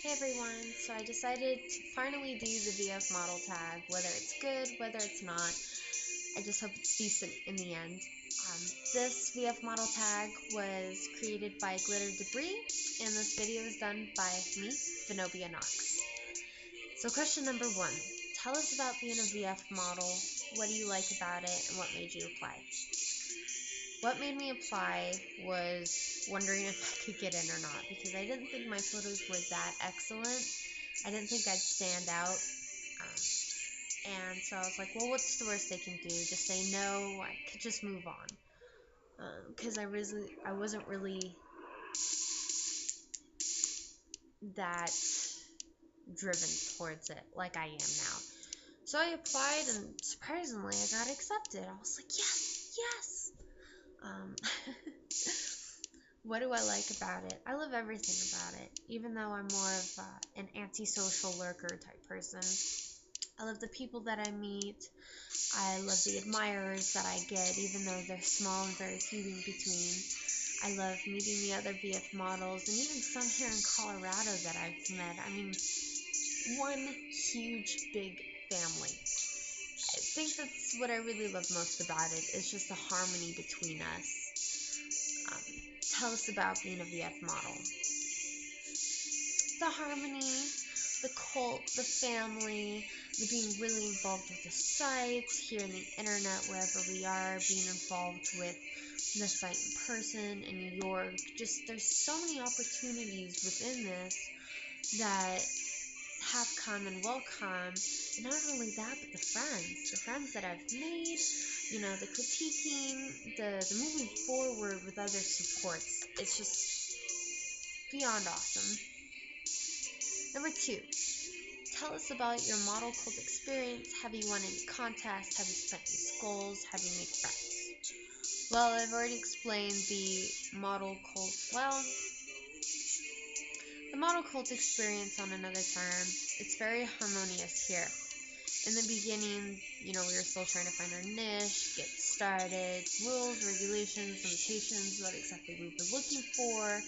Hey everyone, so I decided to finally do the VF model tag, whether it's good, whether it's not. I just hope it's decent in the end. This VF model tag was created by Glitter Debris, and this video is done by me, Vinobia Knox. So question number 1, tell us about being a VF model, what do you like about it, and what made you apply? What made me apply was wondering if I could get in or not, because I didn't think my photos were that excellent. I didn't think I'd stand out. And so I was like, well, what's the worst they can do? Just say no, I could just move on. Because I wasn't really that driven towards it like I am now. So I applied, and surprisingly, I got accepted. I was like, yes, yes! What do I like about it? I love everything about it, even though I'm more of an antisocial lurker type person. I love the people that I meet. I love the admirers that I get, even though they're small and very few in between. I love meeting the other VF models, and even some here in Colorado that I've met. I mean, one huge, big family. I think that's what I really love most about it, is just the harmony between us. Tell us about being a VF model. The harmony, the cult, the family, the being really involved with the sites, here in the internet, wherever we are, being involved with the site in person in New York. Just, there's so many opportunities within this that have come and will come. And not only that, but the friends that I've made, you know, the critiquing, the moving forward with other supports. It's just beyond awesome. Number 2, tell us about your model cult experience. Have you won any contests? Have you spent any skulls? Have you made friends? Well, I've already explained the model cult well. The model cult experience on another term, it's very harmonious here. In the beginning, you know, we were still trying to find our niche, get started, rules, regulations, limitations, what exactly we were looking for.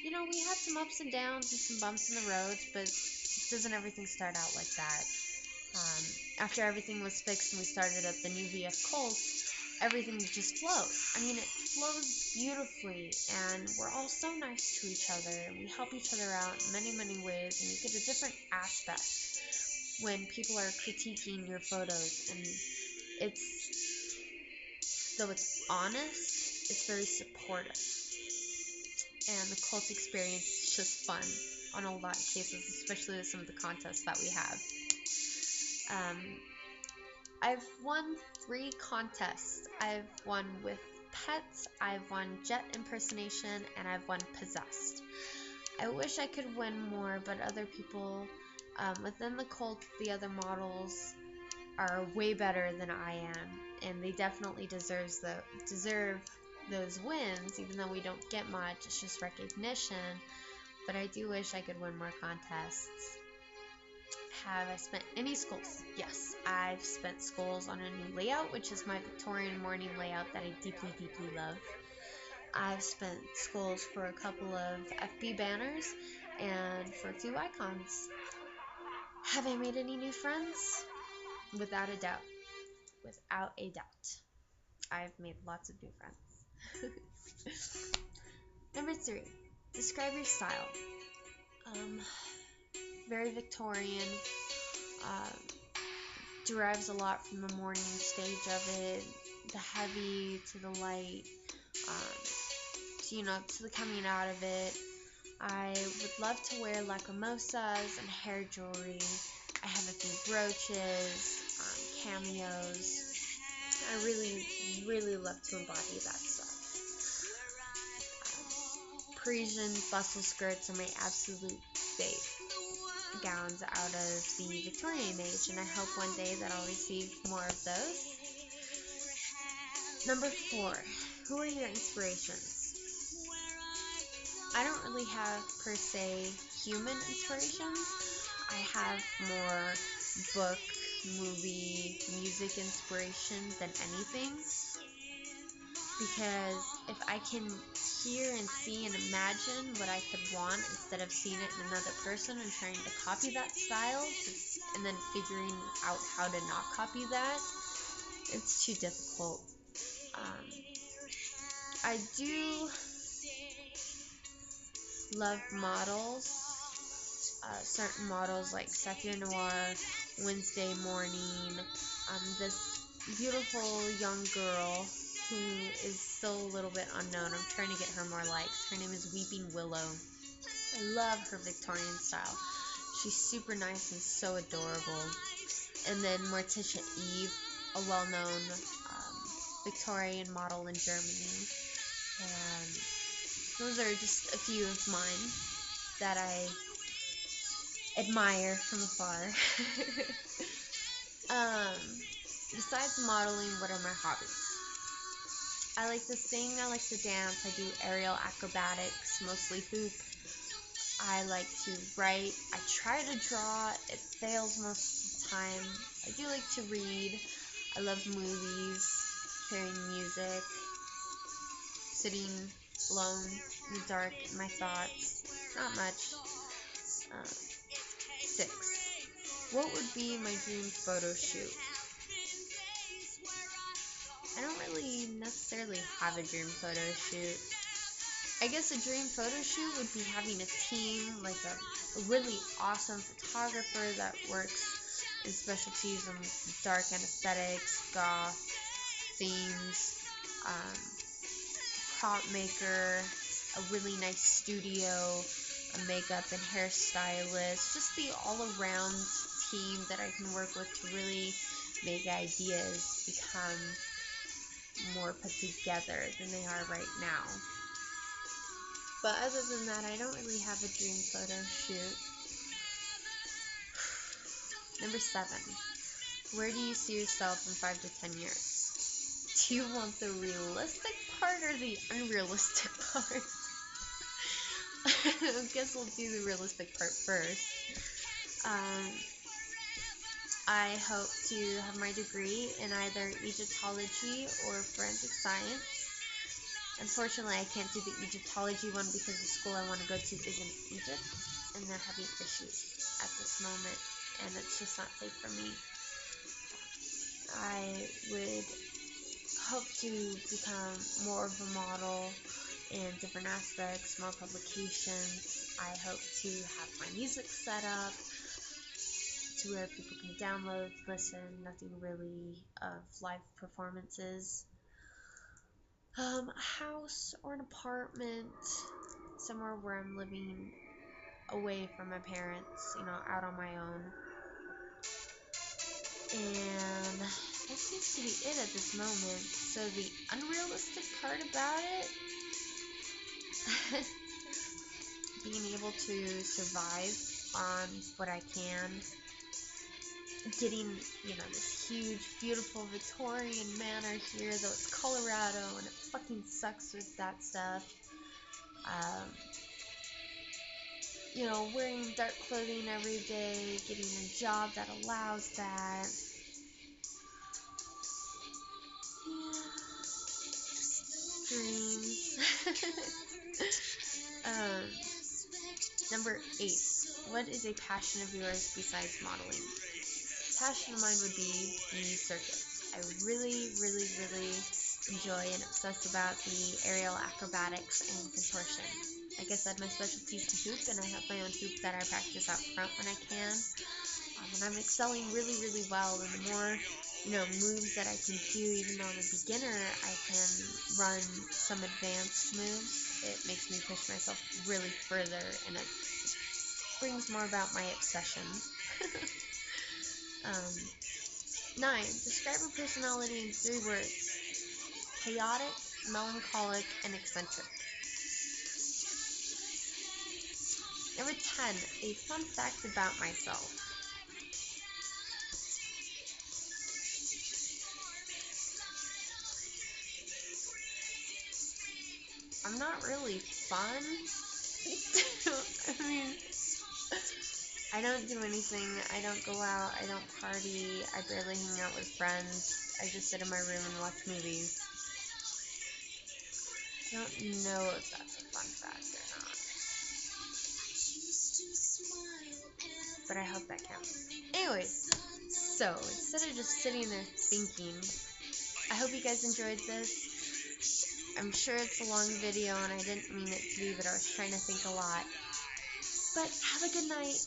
You know, we had some ups and downs and some bumps in the roads, but doesn't everything start out like that? After everything was fixed and we started up the new VF cult, everything just flows. I mean, it flows beautifully, and we're all so nice to each other, and we help each other out in many, many ways, and you get a different aspect when people are critiquing your photos, and though it's honest, it's very supportive, and the cult experience is just fun on a lot of cases, especially with some of the contests that we have. I've won 3 contests. I've won with pets, I've won jet impersonation, and I've won possessed. I wish I could win more, but other people within the cult, the other models, are way better than I am, and they definitely deserve those wins, even though we don't get much. It's just recognition, but I do wish I could win more contests. Have I spent any skulls? Yes, I've spent skulls on a new layout, which is my Victorian morning layout that I deeply, deeply love. I've spent skulls for a couple of FB banners and for a few icons. Have I made any new friends? Without a doubt. Without a doubt. I've made lots of new friends. Number 3, describe your style. Very Victorian. Derives a lot from the morning stage of it, the heavy to the light, to the coming out of it. I would love to wear lacrimosas and hair jewelry. I have a few brooches, cameos. I really, really love to embody that stuff. Parisian bustle skirts are my absolute fave. Gowns out of the Victorian age, and I hope one day that I'll receive more of those. Number 4, who are your inspirations? I don't really have, per se, human inspirations. I have more book, movie, music inspiration than anything. Because if I can hear and see and imagine imagine what I could want instead of seeing it in another person and trying to copy that style, and then figuring out how to not copy that. It's too difficult. I do love models, certain models like Sapphire Noir, Wednesday Morning, this beautiful young girl who is still a little bit unknown. I'm trying to get her more likes. Her name is Weeping Willow. I love her Victorian style. She's super nice and so adorable. And then Morticia Eve, a well-known Victorian model in Germany. And those are just a few of mine that I admire from afar. Besides modeling, what are my hobbies? I like to sing, I like to dance, I do aerial acrobatics, mostly hoop. I like to write, I try to draw, it fails most of the time. I do like to read, I love movies, hearing music, sitting alone in the dark in my thoughts. Not much. 6. What would be my dream photo shoot? I don't really necessarily have a dream photo shoot. I guess a dream photo shoot would be having a team, like a really awesome photographer that works in specialties in dark anesthetics, goth, themes, prop maker, a really nice studio, a makeup and hairstylist, just the all-around team that I can work with to really make ideas become more put together than they are right now. But other than that, I don't really have a dream photo shoot. Number 7. Where do you see yourself in 5 to 10 years? Do you want the realistic part or the unrealistic part? I guess we'll do the realistic part first. I hope to have my degree in either Egyptology or forensic science. Unfortunately, I can't do the Egyptology one because the school I want to go to is in Egypt, and they're having issues at this moment, and it's just not safe for me. I would hope to become more of a model in different aspects, more publications. I hope to have my music set up to where people can download, listen, nothing really of live performances. A house or an apartment somewhere where I'm living away from my parents, out on my own. And that seems to be it at this moment. So the unrealistic part about it, being able to survive on what I can, getting, this huge, beautiful Victorian manor here, though it's Colorado and it fucking sucks with that stuff. Wearing dark clothing every day, getting a job that allows that. Yeah. Dreams. Number 8. What is a passion of yours besides modeling? Passion of mine would be the circus. I really, really, really enjoy and obsess about the aerial acrobatics and contortion. Like I said, my specialty is to hoop, and I have my own hoop that I practice out front when I can. And I'm excelling really, really well, and the more, moves that I can do, even though I'm a beginner, I can run some advanced moves. It makes me push myself really further, and it brings more about my obsession. 9. Describe a personality in 3 words. Chaotic, melancholic, and eccentric. Number 10. A fun fact about myself. I'm not really fun. I don't do anything. I don't go out. I don't party. I barely hang out with friends. I just sit in my room and watch movies. I don't know if that's a fun fact or but I hope that counts. Anyways, so instead of just sitting there thinking, I hope you guys enjoyed this. I'm sure it's a long video and I didn't mean it to be, but I was trying to think a lot. But have a good night.